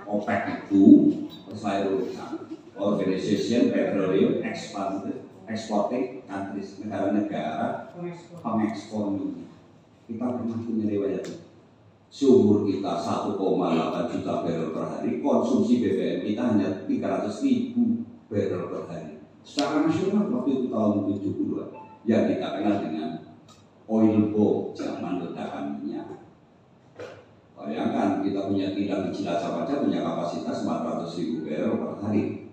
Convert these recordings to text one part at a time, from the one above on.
OPEC itu Organization Petroleum Exporting Countries, negara-negara pengekspor minyak. Kita pernah punya riwayat sumur kita 1,8 juta barrel per hari, konsumsi BBM kita hanya 300.000 barrel per hari. Secara nasional waktu itu tahun 70-an yang kita kenal dengan oil boom, zaman ledakan minyak. Bayangkan kita punya kilang di Cilacap saja punya kapasitas 400.000 barrel per hari.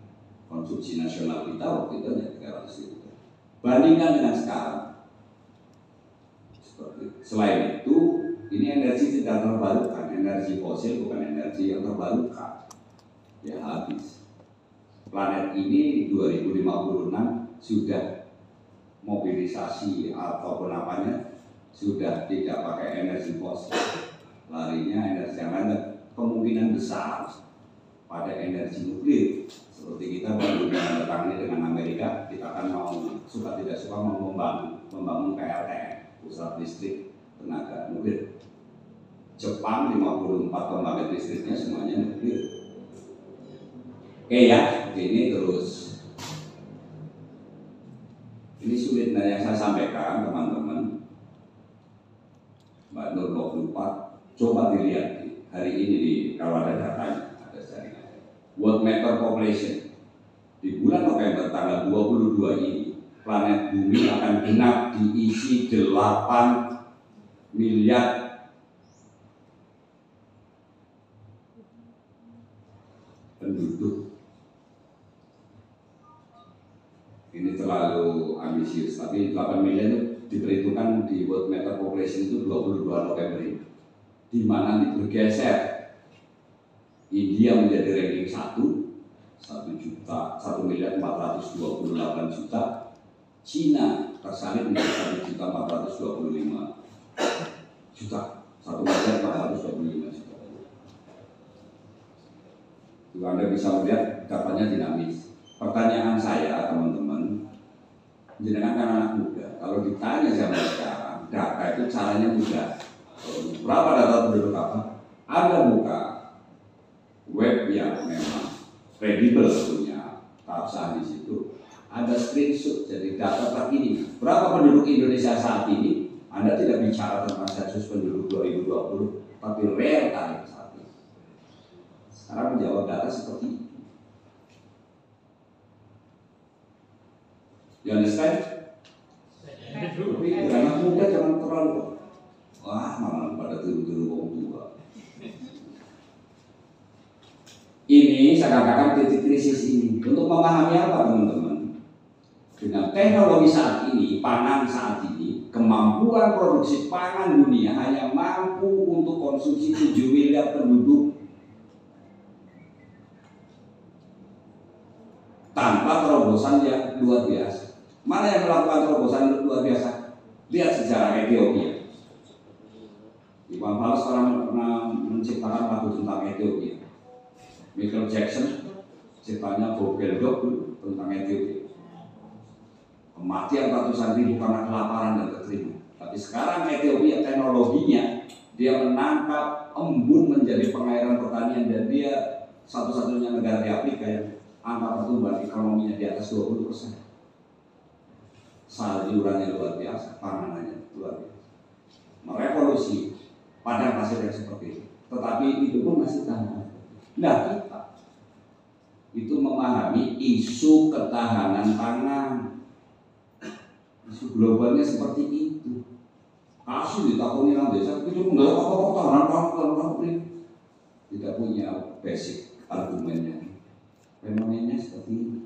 Konsumsi nasional kita waktu itu hanya 300.000 barrel. Bandingkan dengan sekarang. Selain itu, ini energi tidak terbarukan, energi fosil bukan energi yang terbarukan. Ya habis. Planet ini 2056 sudah mobilisasi ataupun apanya sudah tidak pakai energi fosil, larinya energi yang lain, kemungkinan besar pada energi nuklir. Seperti kita baru menandatangani dengan Amerika, kita akan mau suka tidak suka mau membangun PLTN, pusat listrik tenaga nuklir. Jepang 54 pembangkit listriknya semuanya nuklir. Oke ya, ini terus. Ini sulit yang saya sampaikan teman-teman. Mbak Nur 24, coba dilihat hari ini kalau ada datanya, ada jaringan. World Meter Population di bulan November tanggal 22 ini, planet Bumi akan genap diisi 8 miliar penduduk. Ini terlalu ambisius, tapi 8 miliar itu diperhitungkan di World Meter Population itu 22 November ini, di mana nanti bergeser India menjadi ranking 1.428 juta, Cina tersalib menjadi 1.425 juta, 1.425 juta. Itu Anda bisa melihat datanya dinamis. Pertanyaan saya teman-teman, jenengan kan anak muda, kalau ditanya zaman sekarang, data itu caranya mudah. Berapa data penduduk apa? Anda buka web yang memang kredibel punya keabsahan di situ, ada screenshot jadi data terkini. Berapa penduduk Indonesia saat ini? Anda tidak bicara tentang sensus penduduk 2020, tapi real time saat ini. Sekarang menjawab data seperti itu. You understand? Tapi anak muda jangan terlalu malah pada tiru-tiru orang tua. Ini saya katakan titik krisis ini. Untuk memahami apa teman-teman? Dengan teknologi saat ini, pangan saat ini, kemampuan produksi pangan dunia hanya mampu untuk konsumsi 7 miliar penduduk tanpa terobosan yang luar biasa. Mana yang melakukan terobosan luar biasa? Lihat sejarah Ethiopia. Iwan Fals pernah menciptakan lagu tentang Ethiopia. Michael Jackson ciptanya Bob Geldof tentang Ethiopia. Kematian ratusan ribu karena kelaparan dan kekeringan. Tapi sekarang Ethiopia teknologinya dia menangkap embun menjadi pengairan pertanian, dan dia satu-satunya negara di Afrika yang angka pertumbuhan ekonominya di atas 20%. Sayurannya luar biasa, panganannya luar biasa, merevolusi padang pasir yang seperti itu. Tetapi itu pun masih tahan. Nah, kita itu memahami isu ketahanan pangan, isu globalnya seperti itu. Kasih ditakoni orang desa itu enggak apa-apa ketahanan pangan, tidak punya basic argumennya. Fenomenanya seperti ini.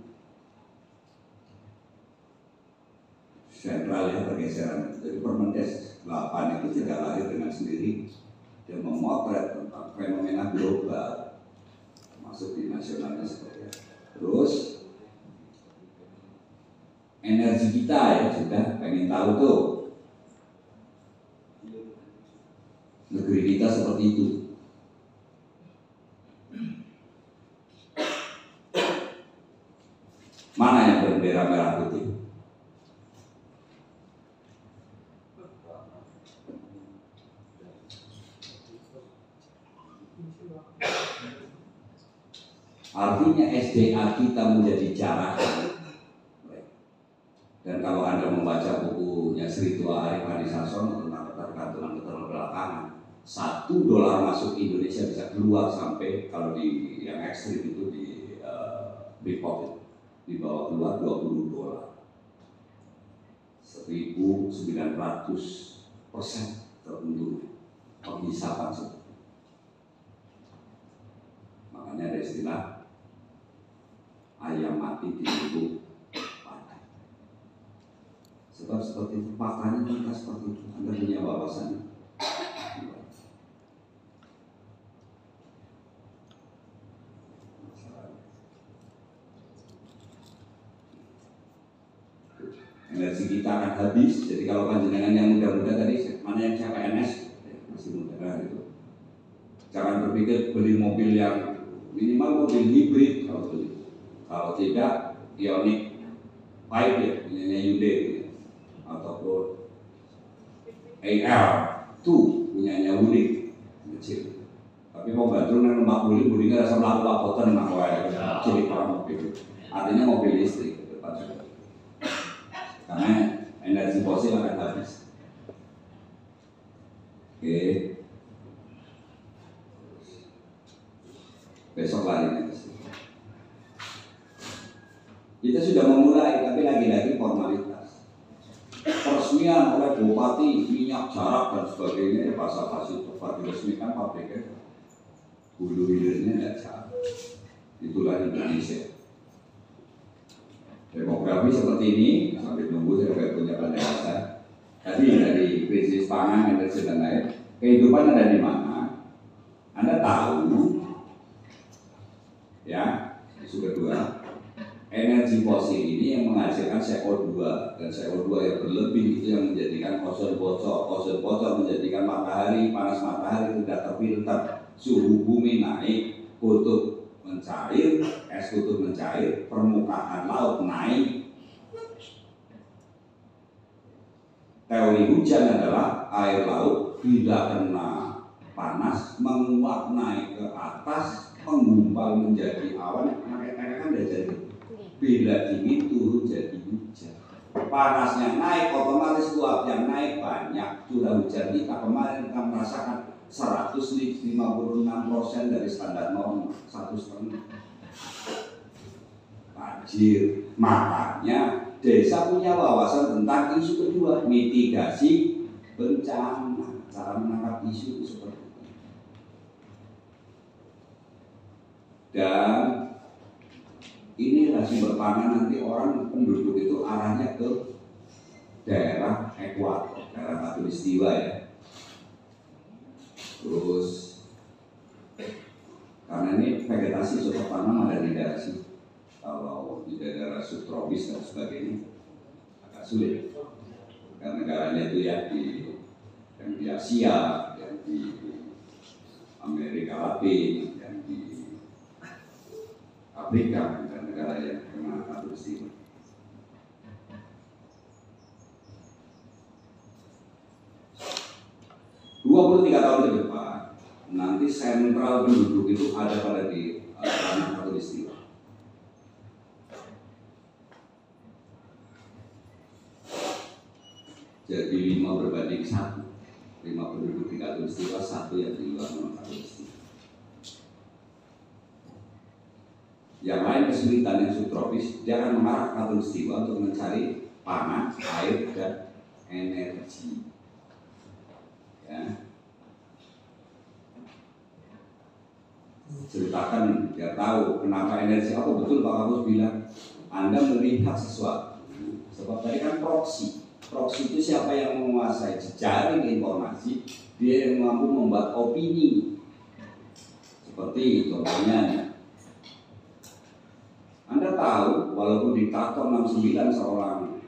Sentralnya pergeseran. Jadi Permendes 8 itu tidak lahir dengan sendiri. Dia memotret tentang fenomena global, masuk di nasionalnya seperti itu. Terus energi kita ya sudah pengen tahu tuh negeri kita seperti itu. Mana yang berbendera merah putih? Artinya SDA kita menjadi jarakan. Dan kalau Anda membaca bukunya Sri Tua Arif Hadi Sasono tentang ketergantungan keterbelakangan, $1 masuk Indonesia bisa keluar sampai, kalau di yang ekstrim itu di Freeport di bawah keluar $20. 1.900% terundur penghisapan seperti itu. Makanya ada istilah ayam mati dihidup padat. Sebab seperti itu, faktanya mereka seperti itu. Anda punya wawasannya. Energi kita akan habis. Jadi kalau panjenengan yang muda-muda tadi, mana yang siapa NS masih muda itu, jangan berpikir beli mobil yang minimal mobil hibrid kalau beli. Kalau tidak, Ioniq 5 ya, punyanya Hyundai gitu. Ataupun AR2 punyanya Wuling kecil. Tapi mau bantu nang Mbak Wuling, Wulingnya rasa melaku apoten mak wae cilik para mobil. Artinya mobil listrik gitu, Pak. Karena energi fosil akan habis. Oke. Besok lari ke sini. Kita sudah memulai, tapi lagi-lagi formalitas. Peresmian oleh bupati minyak jarak dan sebagainya, basa-basi tepat diresmikan pabriknya. Hulu hilirnya tidak jarak. Itulah Indonesia. Demografi seperti ini, sampai nunggu saya punya penjelasan. Tadi dari krisis pangan, energi dan lain, kehidupan ada di mana? Anda tahu, ya, isu kedua, energi fosil ini yang menghasilkan CO2, dan CO2 yang berlebih itu yang menjadikan ozon bocor menjadikan matahari, panas matahari tidak terfilter, suhu bumi naik, kutub mencair, es kutub mencair, permukaan laut naik. Teori hujan adalah air laut bila kena panas menguap naik ke atas, menggumpal menjadi awan, mereka kan udah jadi. Bila dingin turun jadi hujan. Panasnya naik, otomatis uapnya naik banyak. Curah hujan kita kemarin kita merasakan 156% dari standar normal, 1,5. Banjir. Makanya desa punya wawasan tentang isu kedua, mitigasi bencana. Cara menangkap isu itu seperti itu. Dan inilah sumber pangan nanti orang penduduk itu arahnya ke daerah ekuator, daerah khatulistiwa ya. Terus karena ini vegetasi sumber tanam ada di daerah sini. Kalau di daerah subtropis dan sebagainya agak sulit. Karena negaranya itu ya yang di Asia, yang di Amerika Latin, yang di Afrika, dan negara yang kena khatulistiwa. Tahun ke depan nanti sentral penduduk itu ada pada di tanah khatulistiwa. Jadi 5:1, 5 penduduk di khatulistiwa, 1 yang di luar non khatulistiwa. Yang lain kesulitan yang subtropis, dia akan mengarah ke khatulistiwa untuk mencari pangan, air, dan energi. Ya. Ceritakan biar tahu kenapa energi. Apa betul Pak Agus bilang Anda melihat sesuatu? Sebab tadi kan proksi itu siapa yang menguasai jejaring informasi, dia yang mampu membuat opini. Seperti contohnya, Anda tahu walaupun diktator 69 seorang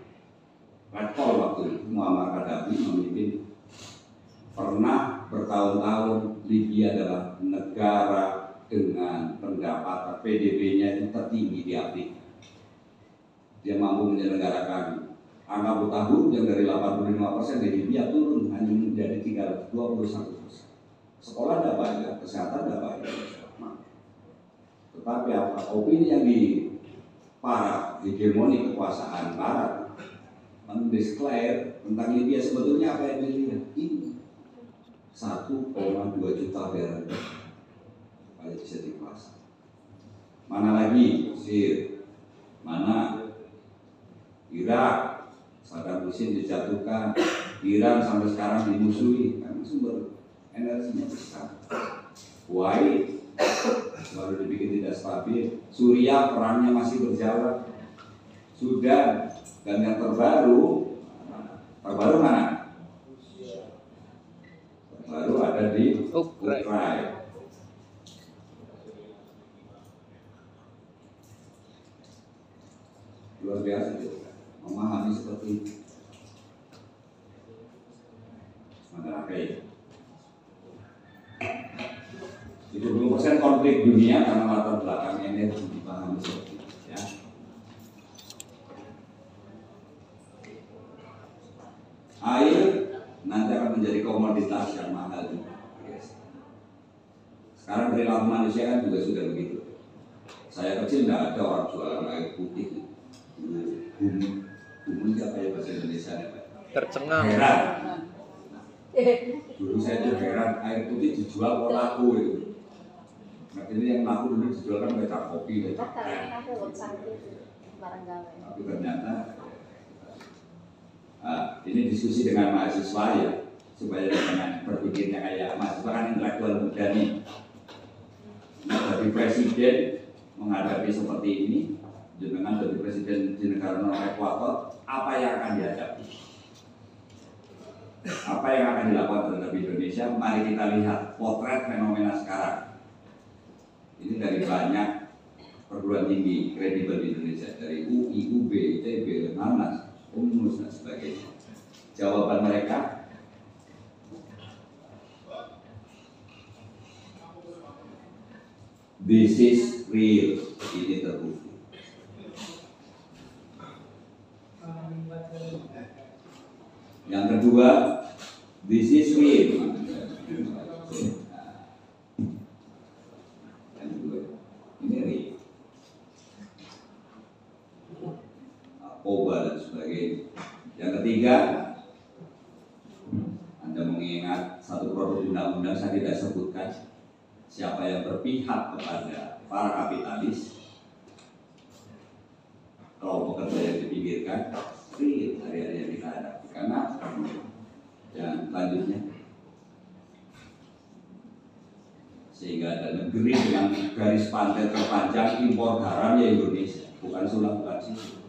rektor waktu itu Muammar Gaddafi memimpin, pernah bertahun-tahun Libya adalah negara dengan pendapatan PDB-nya itu tertinggi di Afrika. Dia mampu menyelenggarakan angka buta huruf yang dari 85% di Libya turun hanya menjadi 21%. Sekolah tidak banyak, kesehatan tidak banyak. Tetapi apa? Opini yang di para hegemoni kekuasaan Barat mendeklar tentang Libya, sebetulnya apa yang dilihat? Ini 1,2 juta barrel supaya bisa dikuasai. Mana lagi Mesir, mana Irak, Saddam Hussein dijatuhkan, Iran sampai sekarang dimusuhi karena sumber energinya besar. Kuwait baru dibikin tidak stabil, Suriah perangnya masih berjalan, Sudan, dan yang terbaru mana? Terbaru ada di Ukraina. Luar biasa juga memahami seperti itu. Mengenai 70% konflik dunia karena latar belakang energi dipahami seperti itu, ya. Air nanti akan menjadi komoditas yang mahal juga. Sekarang perilaku manusia kan juga sudah begitu. Saya kecil tidak ada orang jualan air putih. Bumi apa ya bahasa Indonesia? Tercengang. Heran. Dulu saya tuh heran, air putih dijual kok laku itu. Nah ini yang laku dulu dijual kan becak kopi, becak teh. Tapi ternyata ini diskusi dengan mahasiswa ya, supaya jangan berpikirnya kayak mahasiswa kan intelektual muda nih. Nah, bagi presiden menghadapi seperti ini, dengan bagi presiden di negara non Ekuator, apa yang akan dihadapi? Apa yang akan dilakukan terhadap Indonesia? Mari kita lihat potret fenomena sekarang. Ini dari banyak perguruan tinggi kredibel di Indonesia, dari UI, UB, ITB, Lemhanas, UNUS dan sebagainya. Jawaban mereka, this is real, ini terbukti. Yang kedua, this is real. Yang kedua, ini real. Narkoba dan sebagainya. Yang ketiga, Anda mengingat satu produk undang-undang saya tidak sebutkan siapa yang berpihak kepada para kapitalis, kelompok kerja yang dipinggirkan, real hari-hari yang kita hadapi. Karena yang selanjutnya, sehingga ada negeri dengan garis pantai terpanjang impor garam ya Indonesia, bukan Sulawesi, bukan sini.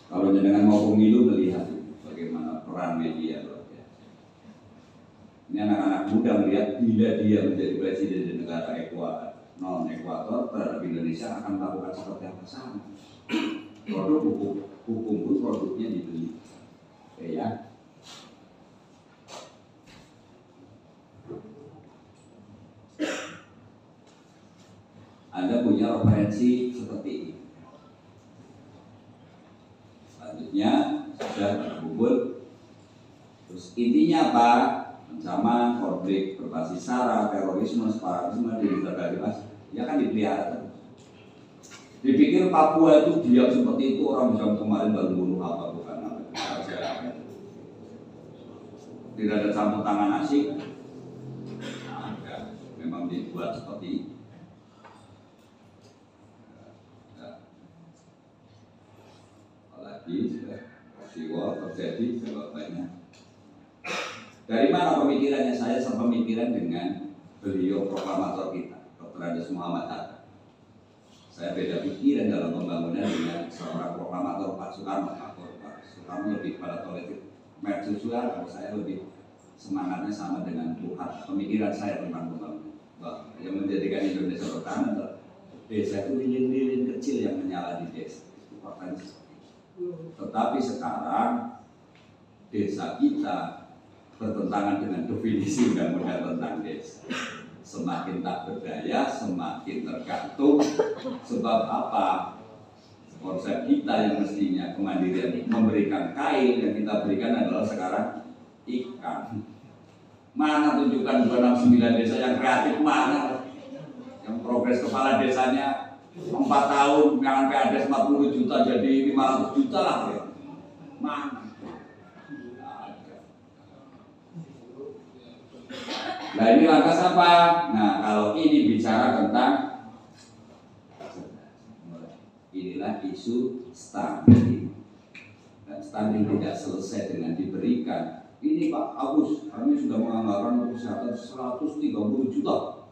Kalau jenengan mau pemilu melihat bagaimana peran media luar biasa. Ini anak-anak muda melihat bila dia menjadi presiden di negara non Ekuator terhadap Indonesia akan melakukan seperti apa sama. Produk hukum pun produknya dibeli, ya. Anda punya referensi seperti ini. Selanjutnya sudah terkumpul. Terus intinya apa? Ancaman, konflik berbasis sara, terorisme, separatisme, radikalisme, ya kan dipelihara. Dipikir Papua itu diam seperti itu, orang bisa kemarin baru bunuh apa bukan apa. Tidak ada campur tangan asing. Nah, memang dibuat seperti itu. Apalagi peristiwa terjadi jawabannya. Dari mana pemikirannya? Saya sepemikiran dengan beliau proklamator kita, Dr. Andes Muhammad Hatta. Saya beda pikiran dalam pembangunan dengan seorang proklamator Pak Soekarno. Pak Soekarno lebih pada politik mercusuar, kalau saya lebih semangatnya sama dengan Tuhan. Pemikiran saya tentang pembangunan yang menjadikan Indonesia bertahan adalah desa itu lilin-lilin kecil yang menyala di desa. Tetapi sekarang desa kita bertentangan dengan definisi undang-undang tentang desa. Semakin tak berdaya, semakin tergantung. Sebab apa? Konsep kita yang mestinya kemandirian memberikan kain, yang kita berikan adalah sekarang ikan. Mana tunjukkan 269 desa yang kreatif mana? Yang progres kepala desanya 4 tahun, yang PADES 40 juta jadi 500 juta lah. Mana? Nah ini lantas apa? Nah kalau ini bicara tentang inilah isu stunting. Dan stunting tidak selesai dengan diberikan. Ini Pak Agus, kami sudah menganggarkan untuk kesehatan 130 juta.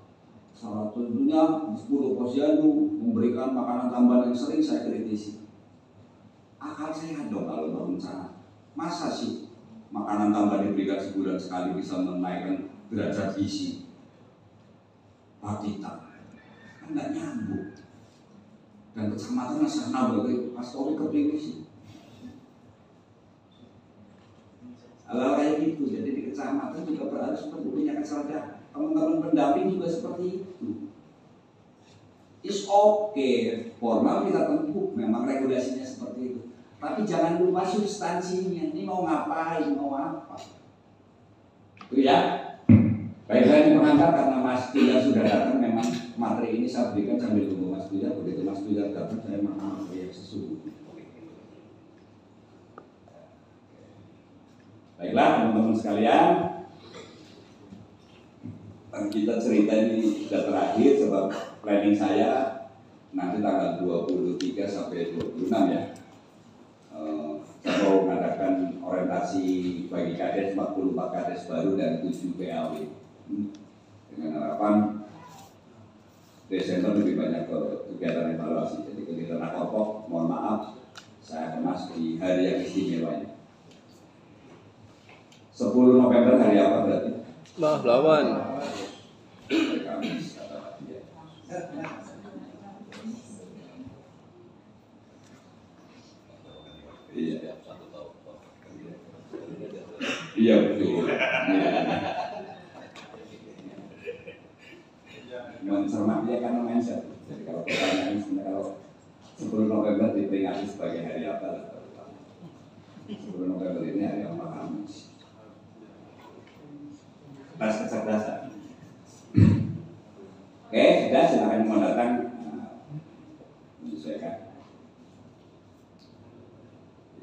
Salah satunya 10 posyandu memberikan makanan tambahan yang sering saya kritisi. Akal sehat dong kalau berencana. Masa sih makanan tambahan diberikan sebulan sekali bisa menaikkan derajat gizi Pak kita? Kan nggak nyambung. Dan kecamatan masih nambah pastori kepingin sih. Hal kayak gitu, jadi di kecamatan juga berarti seperti punya kesadaran. Teman-teman pendamping juga seperti itu. It's okay, formal kita tempuh, memang regulasinya seperti itu. Tapi jangan lupa substansinya. Ini mau ngapain, mau apa? Itu ya. Baiklah ini pengantar karena Mas Tujar sudah datang. Memang materi ini saya berikan sambil tunggu Mas Tujar. Begitu Mas Tujar datang, saya makan materi yang sesungguhnya. Baiklah teman-teman sekalian, kita cerita ini sudah terakhir sebab planning saya nanti tanggal 23 sampai 26 ya. Saya mau mengadakan orientasi bagi kades 44 kades baru dan 7 PAW dengan harapan Desember lebih banyak ke kegiatan evaluasi. Jadi kegiatan Akopok, mohon maaf saya kemas di hari yang istimewa ini. 10 November hari apa berarti? Pahlawan. Kamis kata dia. Iya. Iya betul. Mencermati ya karena mindset. Jadi kalau pertanyaan sebenarnya kalau 10 November diperingati sebagai hari apa? 10 November ini hari apa? Kamis. Tes kecerdasan. Oke, sudah silakan mau datang menyesuaikan.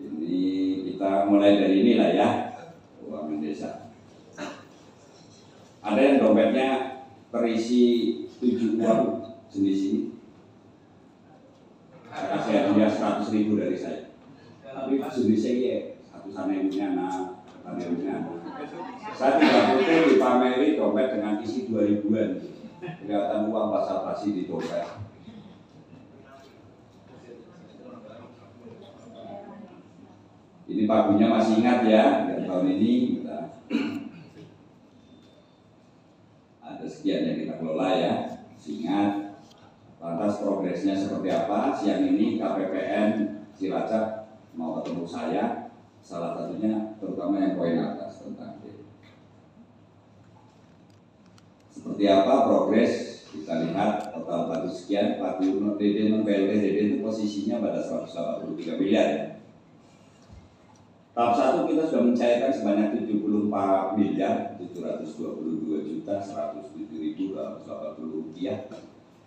Ini kita mulai dari inilah ya, keuangan desa. Ada yang dompetnya terisi 7 uang jenis ini. Saya kasih hadiah 100.000 dari saya. Tapi jenisnya ya, satu sana ibunya anak, sana ibunya anak. Saya tidak butuh dipameri dompet dengan isi 2000-an. Kelihatan uang basa-basi di dompet. Ini pagunya masih ingat ya, dan tahun ini kita ada sekian yang kita kelola ya. Masih ingat. Lantas progresnya seperti apa? Siang ini KPPN Cilacap mau ketemu saya. Salah satunya terutama yang poin atas tentang seperti apa progres. Kita lihat total batu sekian, batu DD non PLT DD itu posisinya pada 183 miliar ya. Tahap 1 kita sudah mencairkan sebanyak 74 miliar 722 juta 107.280 rupiah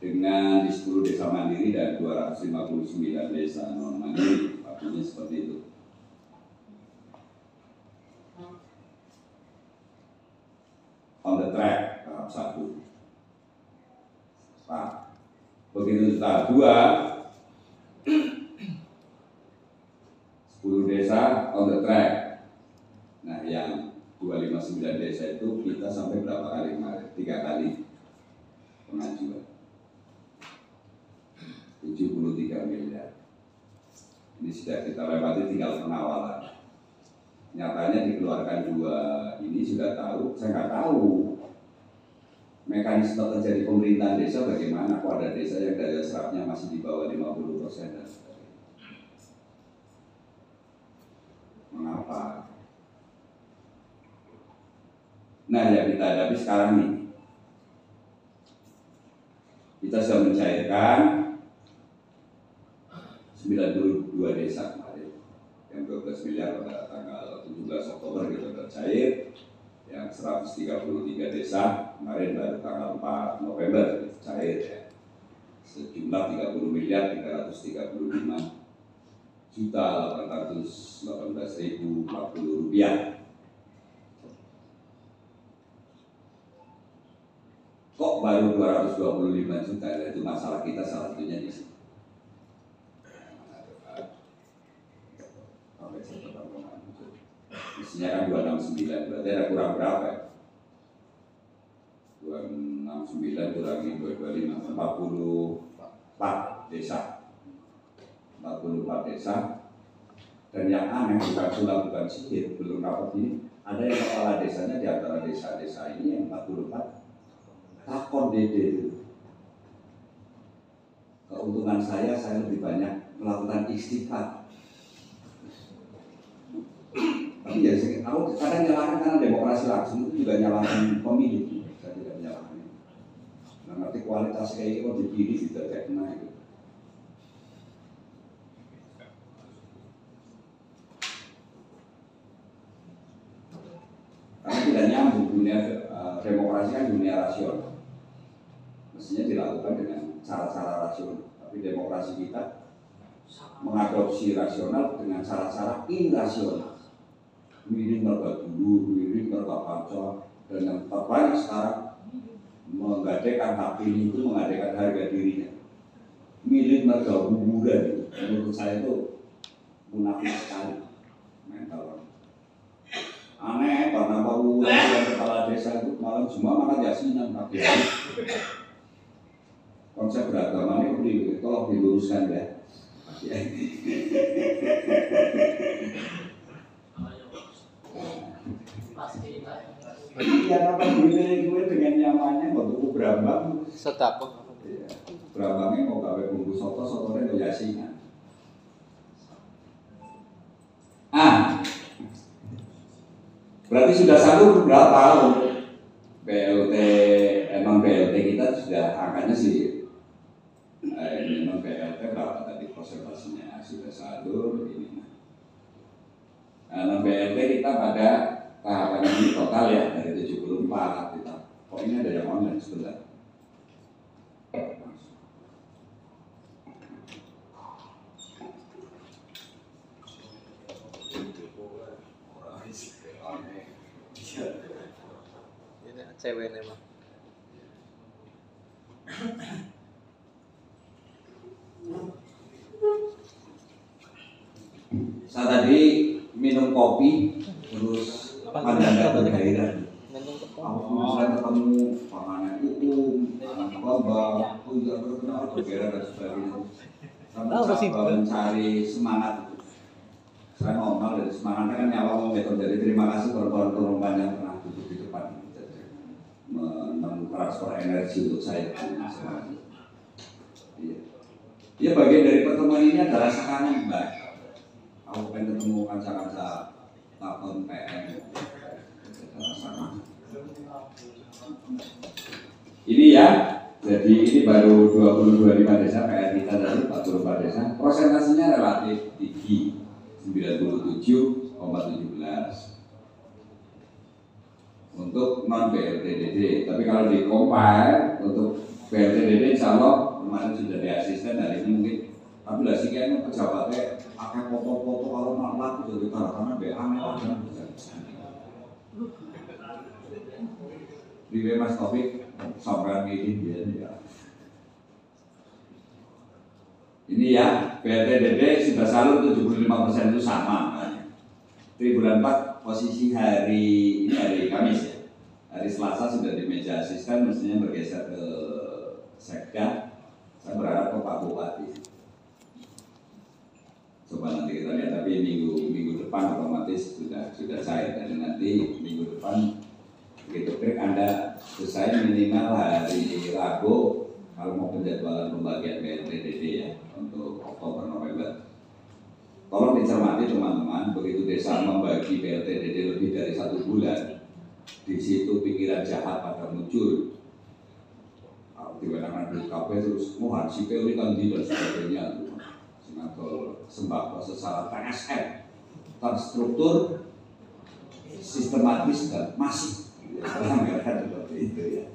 dengan di 10 desa mandiri dan 259 desa non mandiri. Artinya seperti itu. On the track tahap 1. Nah, begitu tahap 2, 10 desa on the track. Nah, yang 259 desa itu kita sampai berapa kali kemarin? 3 kali pengajuan. 73 miliar. Ini sudah kita lewati, tinggal penawalan. Nyatanya dikeluarkan 2 ini sudah tahu, saya nggak tahu mekanisme terjadi pemerintahan desa bagaimana. Kok ada desa yang daya serapnya masih di bawah 50% dan sebagainya. Mengapa? Nah yang kita hadapi sekarang nih, kita sudah mencairkan 92 desa kemarin, yang 12 miliar pada tanggal 17 Oktober gitu. sudah cair. Yang 133 desa kemarin baru tanggal 4 November cair ya. Sejumlah 30.335.818.040 rupiah. Kok baru 225 juta? Itu masalah kita salah satunya di sini. Isinya kan 269, berarti ada kurang berapa ya? 269 kurangi 225, 44 desa. 44 desa. Dan yang aneh, bukan sulap, bukan sihir, belum dapat ini. Ada yang kepala desanya di antara desa-desa ini yang 44 takon dede. Keuntungan saya lebih banyak melakukan istighfar. Tapi ya, aku kadang nyalakan karena demokrasi langsung itu juga nyalakan pemilih. Saya tidak menyalakan itu. Nah, nanti kualitas kayak itu dipilih tidak kayak kena itu. Karena tidak nyambung dunia demokrasi kan dunia rasional. Mestinya dilakukan dengan cara-cara rasional. Tapi demokrasi kita mengadopsi rasional dengan cara-cara irrasional. Milih mereka dulu, milih mereka panca, dan yang terbanyak sekarang menggadaikan hak pilih itu menggadaikan harga dirinya. Milih mereka hiburan, menurut saya itu munafik sekali mental. Aneh, karena mau kepala desa itu malam semua makan yasinan pakai. Konsep beragama ini tolong diluruskan ya. Iya, apa gue dengan nyamannya waktu berambang. Sedap. Iya, berambangnya mau gawe bumbu soto, sotonya mau yasinan. Berarti sudah satu berapa BLT? Emang BLT kita sudah angkanya sih. Memang BLT berapa tadi presentasinya sudah satu ini. Nah, BLT kita pada tahapan ini total ya dari 74 kita. Kok ini ada yang online sebentar. Ini cewek memang. Saya tadi minum kopi terus pandang bergairah. Aku misalnya ketemu panganan hukum, anak bamba, aku juga berkenal bergairah dan sebagainya. Saya mencari semangat. Saya normal dari semangatnya kan nyawa mau metode. Jadi terima kasih korban-korban yang pernah duduk di depan mentransfer energi untuk saya. Iya, bagian dari pertemuan ini adalah sekarang Mbak. Aku pengen ketemu kanca-kanca takon PM. Ini ya, jadi ini baru 25 desa PR kita tadi 44 desa. Prosentasenya relatif tinggi 97,17 untuk non BLTDD. Tapi kalau di compare untuk BLTDD insya Allah kemarin sudah di asisten hari ini mungkin. Tapi lah sih kayaknya pejabatnya akan foto-foto kalau maklak itu karena BA memang di Mas Taufik sampai ini dia. Ini ya, BLTDD sudah selalu 75% itu sama. Di bulan 4 posisi hari ini hari Kamis ya. Hari Selasa sudah di meja asisten, mestinya bergeser ke Sekda. Saya berharap ke Pak Bupati. Coba nanti kita lihat, tapi minggu depan otomatis sudah cair. Dan nanti minggu depan begitu klik Anda selesai minimal hari Rabu kalau mau penjadwalan pembagian BLTDD ya untuk Oktober November. Tolong dicermati teman-teman, begitu desa membagi BLTDD lebih dari 1 bulan, di situ pikiran jahat pada muncul. Diwenangkan BKP terus mau haji PW kan dan sebagainya, sembako secara TSM, terstruktur, sistematis dan masif. Pelanggaran seperti itu ya.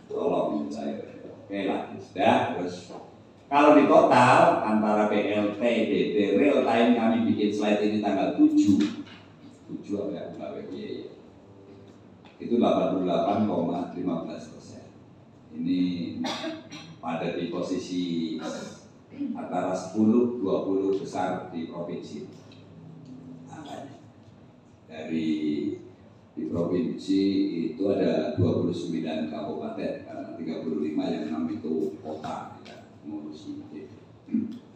Tolong saya. Oke lah, sudah. Terus kalau di total antara PLT, DT, real time kami bikin slide ini tanggal 7 apa ya, itu 88,15%. Ini pada di posisi antara 10-20 besar di provinsi. Dari di provinsi itu ada 29 kabupaten, karena 35 yang 6 itu kota ya, mengurusi.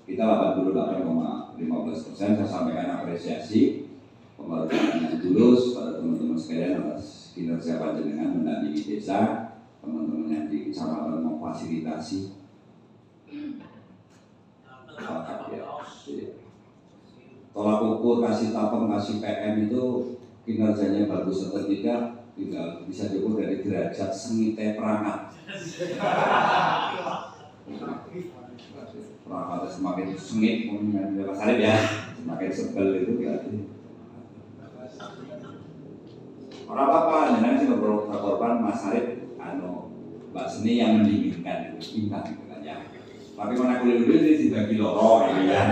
Kita 88,15%. Saya sampaikan apresiasi pengorbanan yang tulus pada teman-teman sekalian atas kinerja panjenengan mendampingi desa, teman-teman yang di kecamatan memfasilitasi. Tolak ukur, kasih tapem, kasih PM itu kinerjanya bagus atau tidak, tinggal bisa diukur dari derajat sengite perangkat. Perangkatnya semakin sengit, mungkin Mas Arif ya, semakin sebel itu berarti. Orang apa, jangan sih berkorban Mas Arif, Mbak Seni yang mendinginkan itu, bintang gitu kan ya. Tapi mana kulit ini dibagi loro ini ya.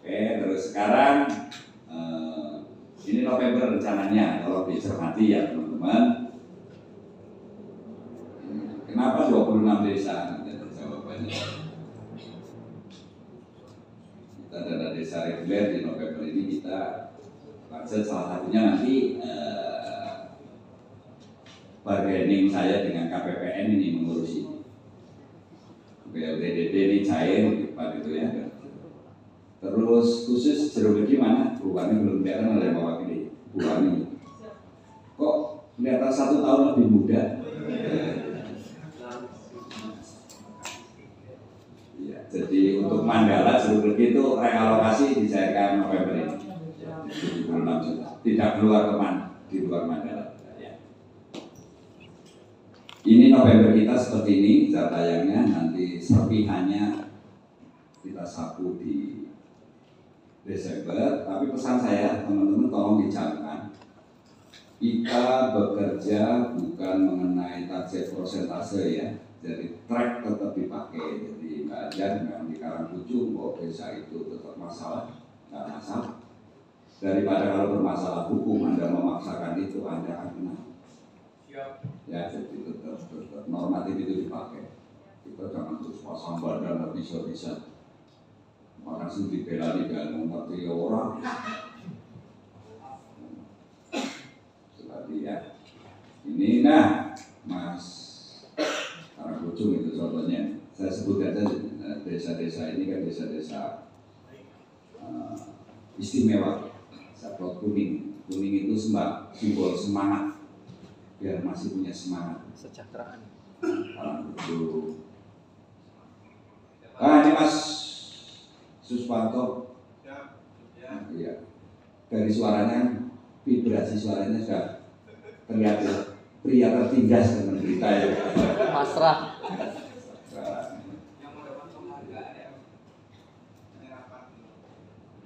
Oke, terus sekarang ini November rencananya, kalau dicermati ya teman-teman. Kenapa 26 desa? Nanti ada jawabannya. Kita ada desa reguler di November ini, kita maksud salah satunya nanti bargaining saya dengan KPPN ini mengurusi. BLTDD ini cair depan itu ya. Terus khusus jeruk legi mana? Bukannya belum kelihatan ada yang mewakili. Bukannya. Kok kelihatan 1 tahun lebih muda? Ya, jadi untuk Mandala jeruk legi itu realokasi dicairkan November ini. 76 juta. Tidak keluar kemana? Di luar Mandala. Ya. Ini November kita seperti ini, cara tayangnya nanti serpihannya kita sapu di Desember, tapi pesan saya teman-teman tolong dicamkan, kita bekerja bukan mengenai target persentase ya, jadi track tetap dipakai, jadi nggak ajar memang di Karangkucu bahwa desa itu tetap masalah, nggak masalah. Daripada kalau bermasalah hukum Anda memaksakan itu Anda akan kena. Ya jadi tetap normatif itu dipakai. Kita jangan terus pasang badan bisa-bisa. Maka sendiri bela tidak mengerti orang. Seperti ya. Ini nah, Mas Karangkucu itu contohnya. Saya sebut aja desa-desa ini kan desa-desa istimewa. Saplot kuning. Kuning itu simbol semangat. Biar masih punya semangat. Kesejahteraan. Karangkucu. Ini Mas Suswanto, ya. Dari suaranya, vibrasi suaranya sudah terlihat ya. Pria tertindas dengan berita ya. Pasrah.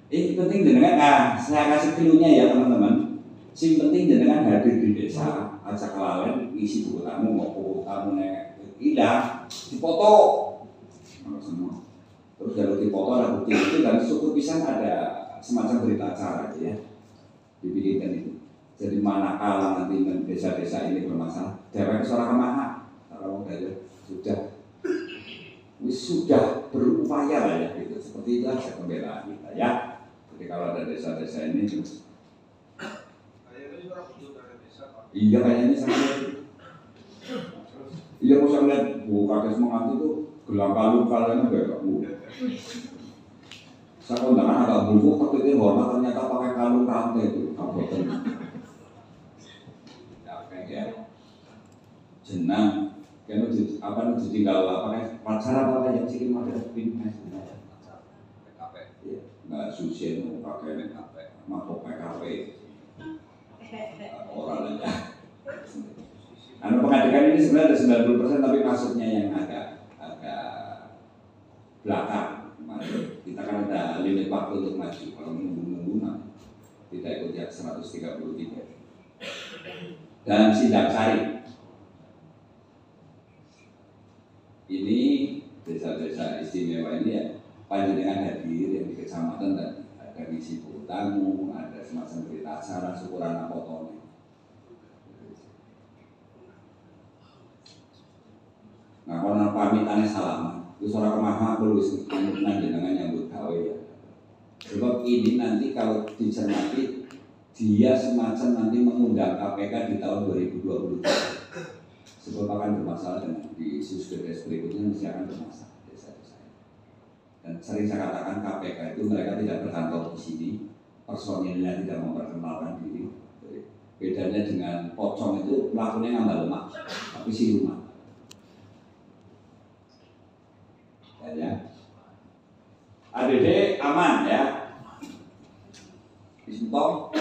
Penting jenengan, saya kasih clue-nya ya teman-teman. Sing penting jenengan hadir di desa, aja kelalen, isi buku tamu, mau buku tamu hilang, dipoto, semua. Terus kalau dipoto ada bukti itu dan syukur pisang ada semacam berita acara ya, dibikinkan itu. Jadi manakala nanti desa-desa ini bermasalah, dewek suara kemana? Kalau sudah berupaya lah ya, gitu. Seperti itu aja pembelaan kita ya. Jadi kalau ada desa-desa ini, iya kayaknya sampai, iya mau saya lihat kakek semangat itu gelang kalung kalian enggak kamu. Saya kondangan agak buluk, tapi dia hormat ternyata pakai kalung rantai itu, kabupaten. Ya kayak ya, jenang, kan apa nih ditinggal apa pacar apa yang sih mau ada pindah. PKP, ya, nggak susi mau pakai PKP, mau PKP. Orang aja. Pengadilan ini sebenarnya ada 90% tapi masuknya yang agak belakang. Kita kan ada limit waktu untuk maju. Kalau menunggu tidak ikut yang 133. Dan Sindang Sari, ini desa-desa istimewa ini ya, panjenengan hadir yang di kecamatan tadi, ada misi tamu, ada semacam berita acara syukuran apotone. Nah, kalau pamitannya salaman, itu seorang kemahal perlu panjenengan nyambut gawe ya. Sebab ini nanti kalau dicermati, dia semacam nanti mengundang KPK di tahun 2023. Sebab akan bermasalah dengan di Suskedes berikutnya mesti akan bermasalah desa-desa. Dan sering saya katakan KPK itu mereka tidak berkantor di sini, personilnya tidak memperkenalkan diri. Bedanya dengan pocong itu pelakunya nambah lemak, tapi siluman. Ya. ADD aman ya. Disentuh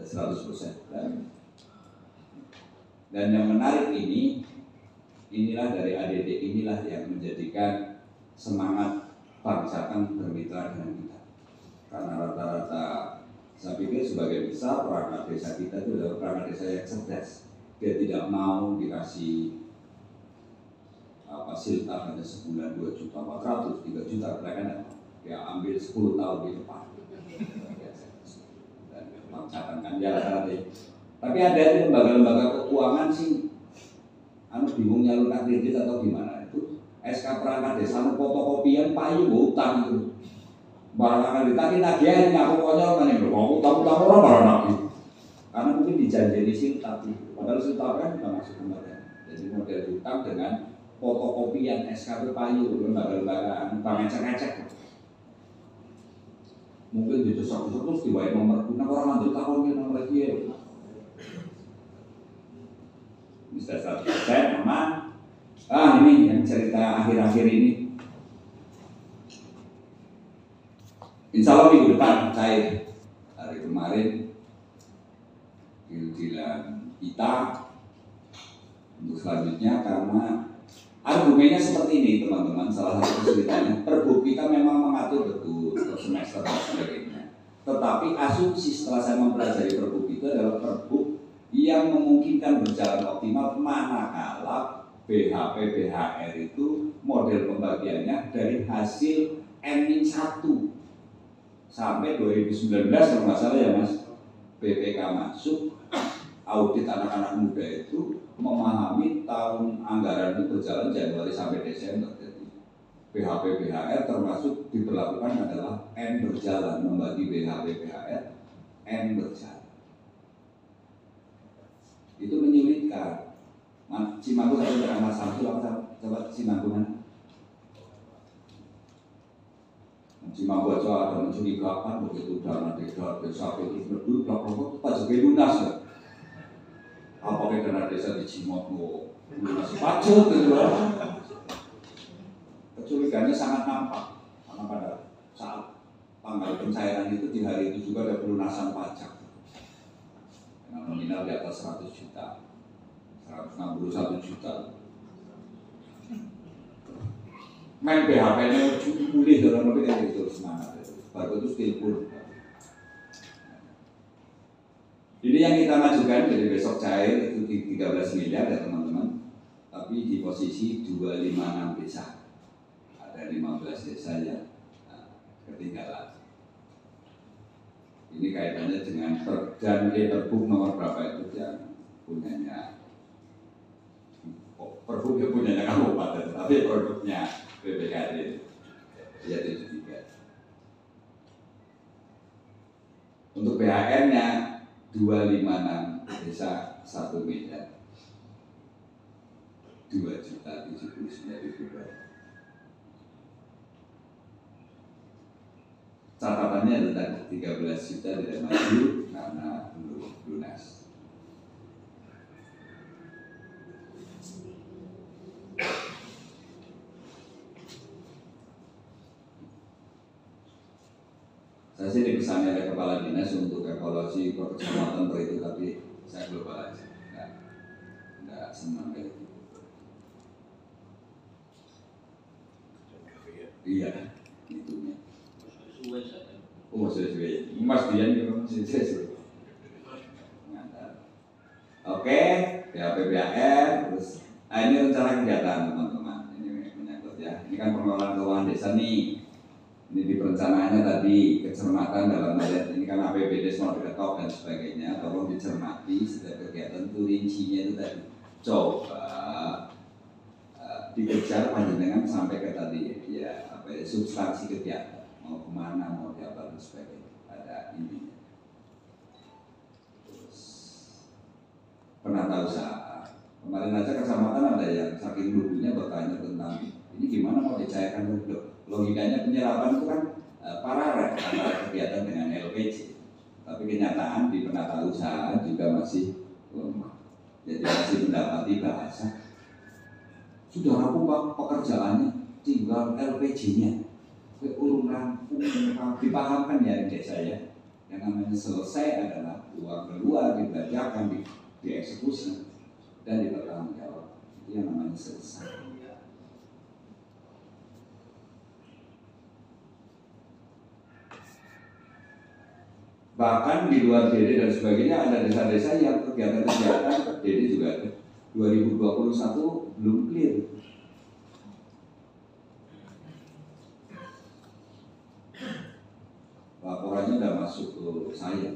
100%. Dan yang menarik inilah dari ADD inilah yang menjadikan semangat bangsa kan bermitra dengan kita. Karena rata-rata saya pikir sebagai besar perangkat desa kita itu adalah perangkat desa yang cerdas. Dia tidak mau dikasih silta hanya sebulan 2.400.000, 3 juta, mereka ya ambil 10 tahun di depan. Dan mencatatkan dia rata-rata. Tapi ada itu lembaga-lembaga keuangan sih, bingung nyalurkan kredit atau gimana itu SK perangkat desa fotokopian payu utang itu. Barang ditagi nagihan aku konyol kan yang utang orang barang nabi. Karena mungkin dijanjeni silta, padahal silta kan tidak masuk kembali. Jadi model utang dengan fotokopian SK payu lembaga-lembaga ngecek-ngecek. Mungkin ditusuk terus diwai nomor guna orang nanti tahun nomor dia. Bisa 100% aman. Ini yang cerita akhir-akhir ini. Insya Allah minggu depan cair. Hari kemarin dilan kita untuk selanjutnya karena argumennya seperti ini teman-teman. Salah satu kesulitannya Pergub kita memang mengatur betul untuk semester dan sebagainya. Tetapi asumsi setelah saya mempelajari Pergub itu adalah Pergub yang memungkinkan berjalan optimal manakala BHP-BHR itu model pembagiannya dari hasil N-1 sampai 2019 kalau nggak salah ya Mas, BPK masuk audit anak-anak muda itu memahami tahun anggaran itu berjalan Januari sampai Desember. Jadi BHP-BHR termasuk diberlakukan adalah N berjalan, membagi BHP-BHR N berjalan. Itu menyulitkan. Cimanggu satu daerah Mas Samsul, coba Cimanggu mana? Cimanggu aja ada mencurigakan begitu dana desa itu berdua pelakon pajak lunas ya. Apakah dana desa di Cimanggu lunas pajak gitu ya? Kecurigaannya sangat nampak karena pada saat tanggal pencairan itu di hari itu juga ada pelunasan pajak. Dengan nominal di atas 100 juta, 161 juta. Main BHP-nya pulih dalam lebih dari itu semangat itu. Baru itu still. Ini yang kita majukan dari besok cair itu di 13 miliar ya teman-teman. Tapi di posisi 256 desa. Ada 15 desa yang ketinggalan. Ini kaitannya dengan dan Pergub nomor berapa itu yang punyanya Pergub yang punyanya kabupaten, tapi produknya BPKD ya 73. Untuk BHR-nya 256 desa 1 miliar 2.079.000. Catatannya tentang 13 juta tidak maju karena belum lunas. Saya sih dipesankan oleh kepala dinas untuk evaluasi kecamatan per itu, tapi saya global aja, nggak senang kayak gitu. Iya, itu. Oh, sesuai. Mas Dian itu sesuai. Oke, PPBR, terus ini rencana kegiatan teman-teman. Ini menyangkut ya. Ini kan pengelolaan keuangan desa nih. Ini di perencanaannya tadi kecermatan dalam melihat ini kan APBD smart ketok dan sebagainya. Tolong dicermati setiap kegiatan itu rincinya itu tadi. Coba dikejar panjenengan sampai ke tadi ya apa ya substansi kegiatan mau kemana mau diapa dan sebagainya. Ada intinya. Penata usaha. Kemarin aja kecamatan ada yang saking lugunya bertanya tentang ini gimana mau dicairkan dulu. Logikanya penyerapan itu kan paralel antara kegiatan dengan LPG. Tapi kenyataan di penata usaha juga masih lemah. Jadi masih mendapati bahasa sudah aku pekerjaannya tinggal LPG-nya. Urung rampung dipahamkan ya di desa ya. Yang namanya selesai adalah uang keluar dibelanjakan dieksekusi dan dipertanggungjawab. Itu yang namanya selesai. Bahkan di luar DD dan sebagainya ada desa-desa yang kegiatan-kegiatan DD juga ada. 2021 belum clear. Laporannya sudah masuk ke saya.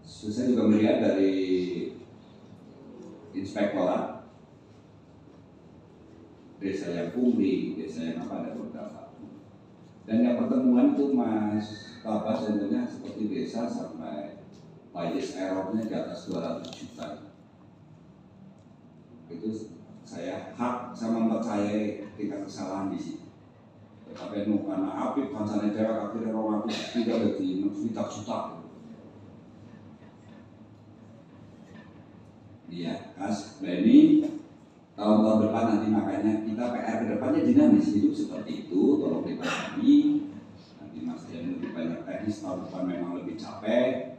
Saya juga melihat dari inspektorat desa yang pungli, desa yang apa ada beberapa. Dan yang pertemuan itu Mas Tabas contohnya seperti desa sampai budget errornya di atas 200 juta. Itu saya hak sama mempercayai tingkat kesalahan di sini. Tapi karena api kancane daerah akhirnya orang itu tidak di 6 juta. Iya, Mas. Nah ini tahun-tahun depan nanti makanya kita PR ke depannya dinamis hidup seperti itu. Tolong dipahami. Nanti Mas Dian lebih banyak teknis tahun depan memang lebih capek.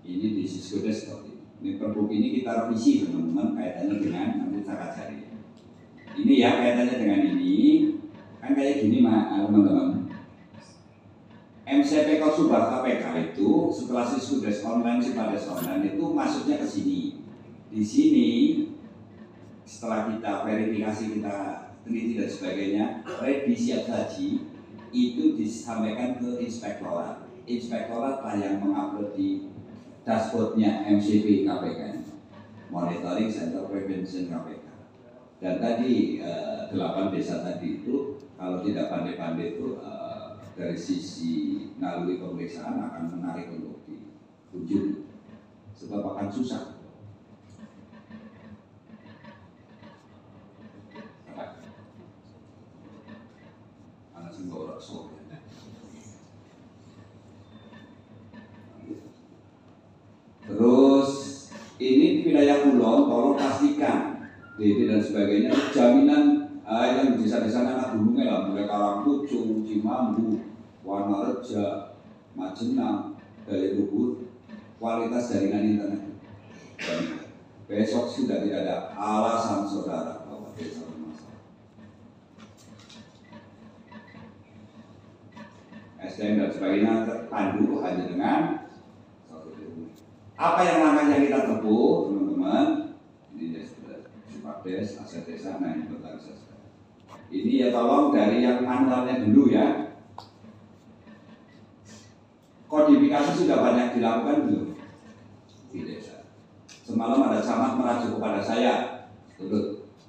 Ini di Siskoda seperti ini. Ini pergub ini kita revisi teman-teman kaitannya dengan nanti cara cari. Ini ya kaitannya dengan ini kan kayak gini teman-teman. MCP Subah KPK itu setelah Siskudes online, Sipades online itu masuknya ke sini. Di sini setelah kita verifikasi, kita teliti dan sebagainya, ready siap saji itu disampaikan ke inspektorat. Inspektorat lah yang mengupload di dashboardnya MCP KPK, Monitoring Center Prevention KPK. Dan tadi 8 desa tadi itu kalau tidak pandai-pandai itu dari sisi naluri pemeriksaan akan menarik untuk dikunjungi sebab akan susah. Anak singgorak sore. Terus ini di wilayah Kulon, tolong pastikan DD dan sebagainya jaminan yang di desa-desa anak gunungnya lah, mulai Karangpucung, Cimambu, Wanareja, Majenang, dari Lubur, kualitas jaringan internet. Dan besok sudah tidak ada alasan saudara bahwa desa bermasalah. SDM dan sebagainya terpandu hanya dengan apa yang langkahnya kita tempuh, teman-teman. Ini ya sudah Sipades, aset desa, nah inventarisasi. Ini ya tolong dari yang manualnya dulu ya. Kodifikasi sudah banyak dilakukan belum di desa. Semalam ada camat merajuk kepada saya,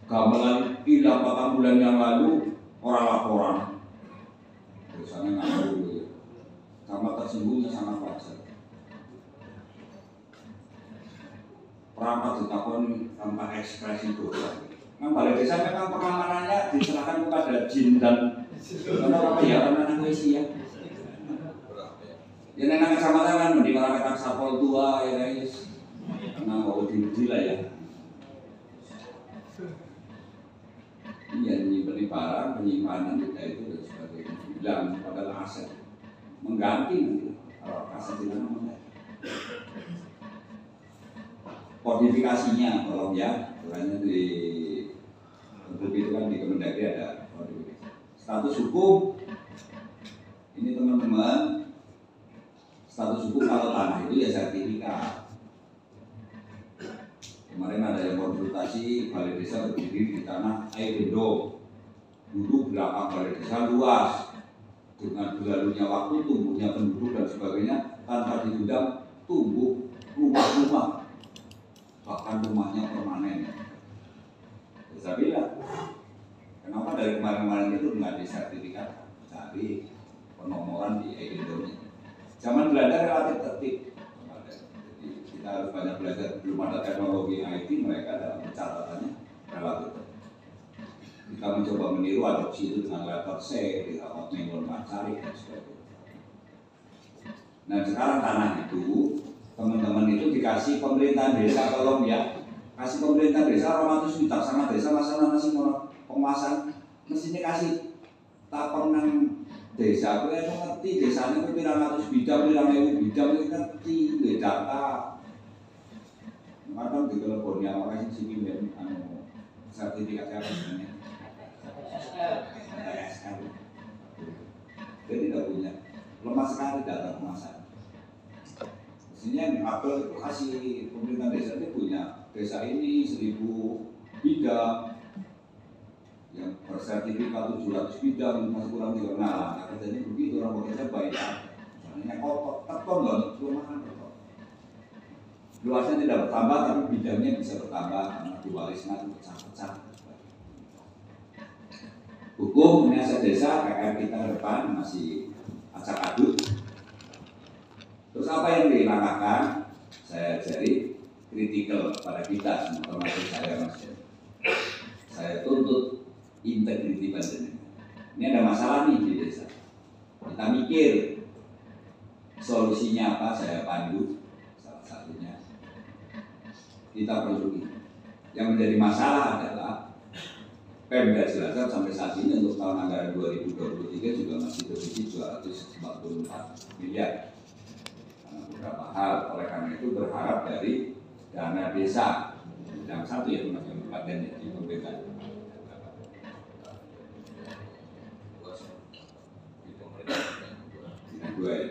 gamelan hilang 4 bulan yang lalu orang laporan. Biasanya nggak dulu ya. Camat tersinggungnya sangat wajar. Perangkat ditakon tanpa ekspresi dosa. Nah, balai desa memang pengamanannya diserahkan kepada jin dan apa ya anak-anak ya. Ya nang kecamatan kan di masyarakat Sapol tua ya guys. Nah, mau di lah ya. Iya, menyimpan barang, penyimpanan kita itu dan sebagainya. Bilang adalah aset. Mengganti nanti kalau aset di mana. Kodifikasinya tolong ya, makanya di bentuk itu kan di Kemendagri ada kodifikasi. Status hukum Ini teman-teman, status hukum kalau tanah itu ya sertifikat. Kemarin ada yang konsultasi, balai desa berdiri di tanah Aibendo. Dulu belakang balai desa luas. Dengan berlalunya waktu, tumbuhnya penduduk dan sebagainya, tanpa diundang, tumbuh rumah-rumah. Bahkan rumahnya permanen. Saya bilang, kenapa dari kemarin-kemarin itu nggak disertifikat? Cari penomoran di Aibendo-nya. Zaman Belanda relatif tertib. Jadi kita harus banyak belajar. Belum ada teknologi IT, mereka dalam pencatatannya relatif tertib. Kita mencoba meniru adopsi itu dengan letter C, di rapat manual Macarik dan sebagainya. Nah sekarang tanah itu, teman-teman itu dikasih pemerintahan desa, tolong ya, kasih pemerintah desa 200 juta sama desa masalah masih mau penguasaan, mestinya kasih tapang nang desa, aku yang ngerti desanya itu pirang ratus bidang, pirang ewu bidang, itu ngerti, data. Kadang di teleponnya orang yang sini anu sertifikat apa sebenarnya? Dia tidak punya, lemah sekali data penguasaan. Sini yang Apple itu kasih pemerintah desa ini punya desa ini 1000 bidang, yang bersertifikat 700 bidang masih kurang tiga. Nah, kerjanya begitu orang bekerja baik. Misalnya kotor, tekton loh, kelemahan kotor. Luasnya tidak bertambah, tapi bidangnya bisa bertambah karena dualisme itu pecah-pecah. Hukum ini aset desa, PR kita ke depan masih acak adut. Terus apa yang dilangkahkan? Saya jadi kritikal pada kita, termasuk saya Mas. Saya tuntut integriti panjenengan. Ini ada masalah nih di desa. Kita mikir solusinya apa, saya pandu. Salah satunya kita perlu ini. Yang menjadi masalah adalah Pemda Cilacap sampai saat ini untuk tahun anggaran 2023 juga masih defisit 244 miliar. Karena beberapa hal, oleh karena itu berharap dari dana desa yang satu ya teman-teman kabupaten di pemerintah. Dua ya.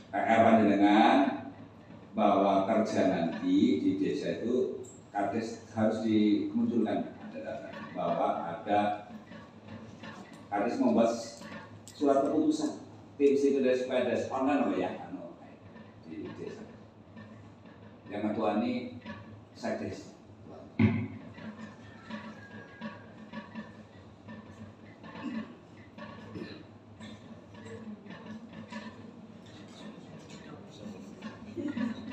PR panjenengan bahwa kerja nanti di desa itu kades harus dimunculkan bahwa ada kades membuat surat keputusan tim sekdes PDS online loh ya di desa. Yang ketua ini sekdes.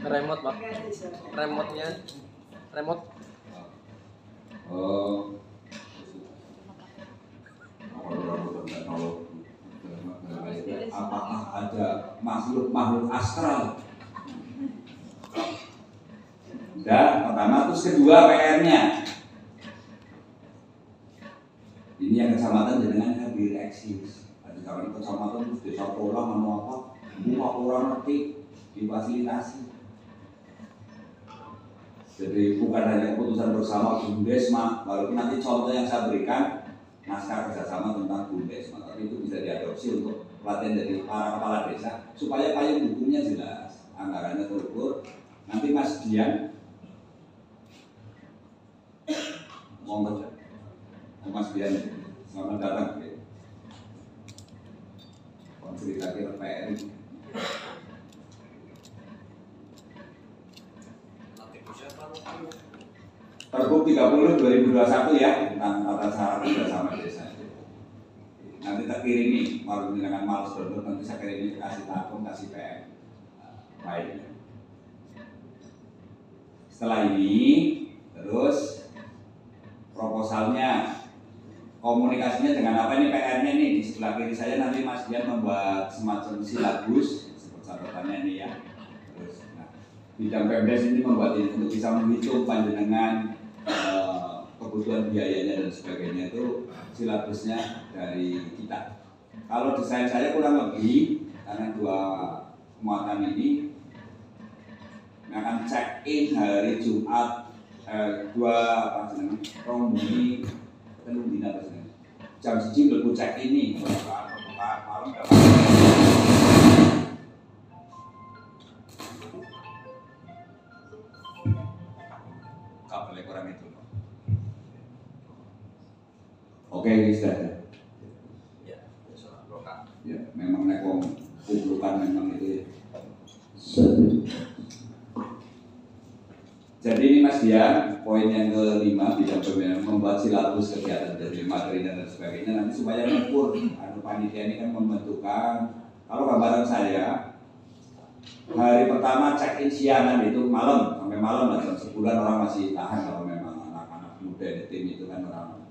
Remote Pak, remote-nya, remote. Oh, apakah ada makhluk astral? Dan pertama, terus kedua PR-nya. Ini yang kecamatan dengan hadir eksis. Ada kalau kecamatan terus desa pola mau apa? Buka orang ngerti difasilitasi. Jadi bukan hanya keputusan bersama Bundesma, walaupun nanti contoh yang saya berikan naskah kerjasama tentang Bundesma, tapi itu bisa diadopsi untuk pelatihan dari para kepala desa supaya payung hukumnya jelas, anggarannya terukur. Nanti Mas Dian, Mas Dian, selamat datang. Cerita kita PR ini. Pergub 30 2021 ya tentang tata cara kerjasama desa. Nanti tak kirimi, mau dengan males dulu nanti saya kirimi kasih takum, kasih PM. Baik. Setelah ini terus proposalnya, komunikasinya dengan apa ini PR-nya nih di sebelah kiri saya nanti Mas Dian membuat semacam silabus seperti catatannya ini ya. Terus bidang Pemdes ini membuat ini untuk bisa menghitung panjenengan kebutuhan biayanya dan sebagainya itu silabusnya dari kita. Kalau desain saya kurang lebih karena dua muatan ini akan check in hari Jumat Rombongi jam 1 mlebu check ini saat malam dapat kabel kurang itu. Oke, ini sudah ada. Ya, memang nekong kublukan memang itu ya. Jadi ini Mas Dian, poin yang kelima bidang pembinaan membuat silabus kegiatan dari materi dan sebagainya nanti supaya mengukur. Panitia ini kan membentukkan. Kalau gambaran saya hari pertama check-in siangan itu malam sampai malam lah, sebulan orang masih tahan kalau memang anak-anak muda di tim itu kan orang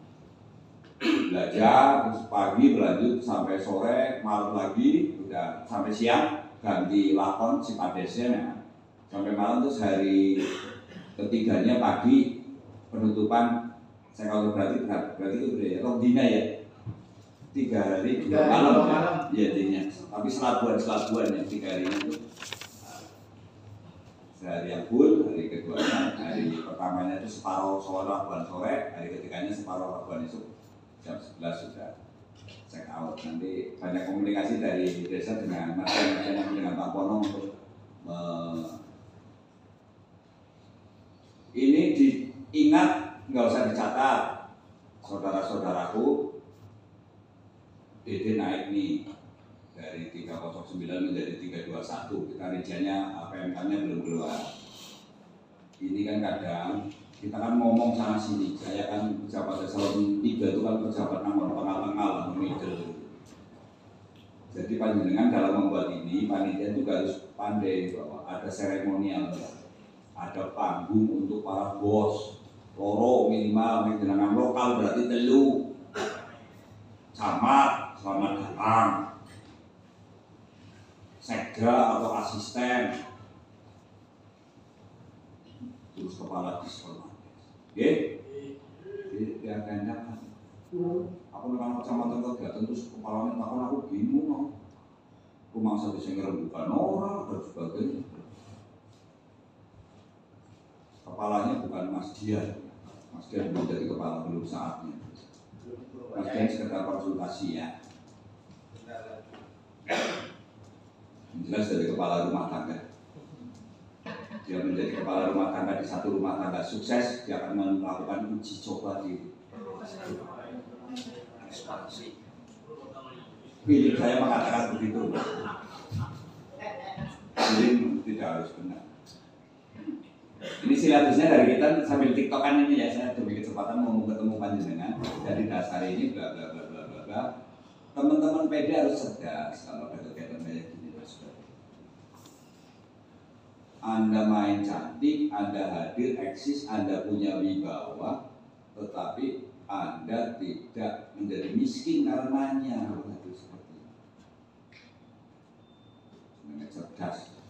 belajar, terus pagi berlanjut sampai sore, malam lagi, udah sampai siang ganti lakon si padesnya ya. Sampai malam terus hari ketiganya pagi penutupan. Saya kalau berarti itu udah ya Rodina ya 3 hari 2 malam ya jadinya. Tapi selabuan yang 3 hari itu sehari yang full, hari keduanya, hari pertamanya itu separuh sore labuan sore, hari ketiganya separuh labuan itu jam 11 sudah check out. Nanti banyak komunikasi dari desa dengan masyarakat dengan Pak Pono untuk ini diingat, nggak usah dicatat, saudara-saudaraku. DD naik nih dari 309 menjadi 321. Kita rinciannya APMK-nya belum keluar. Ini kan kadang kita kan ngomong sana sini. Saya kan pejabat eselon 3 itu kan pejabat nomor tengah-tengah middle. Jadi panjenengan dalam membuat ini panitia juga harus pandai bahwa ada seremonial, ada panggung untuk para bos. Loro minimal dengan lokal berarti telu. Camat selamat datang. Sekda atau asisten, terus kepala diskon, oke? Dia gandakan. Aku dengan kecamatan kegiatan terus kepalanya takut aku bingung, aku mangsa bisa ngerembukan orang dan sebagainya. Kepalanya bukan Mas Dian belum jadi kepala, belum saatnya. Mas Dian sekedar konsultasi ya. Jelas dari kepala rumah tangga. Dia menjadi kepala rumah tangga di satu rumah tangga sukses, dia akan melakukan uji coba diri. Pilih saya mengatakan begitu. Jadi tidak harus benar. Ini silabusnya dari kita sambil tiktokan ini ya. Saya demi kesempatan mau ketemu panjenengan. Jadi dasar ini bla bla bla bla bla bla. Teman-teman PD harus cerdas kalau ada kegiatan kayak gini. Anda main cantik, Anda hadir, eksis, Anda punya wibawa, tetapi Anda tidak menjadi miskin karenanya. Itu seperti itu. Cerdas.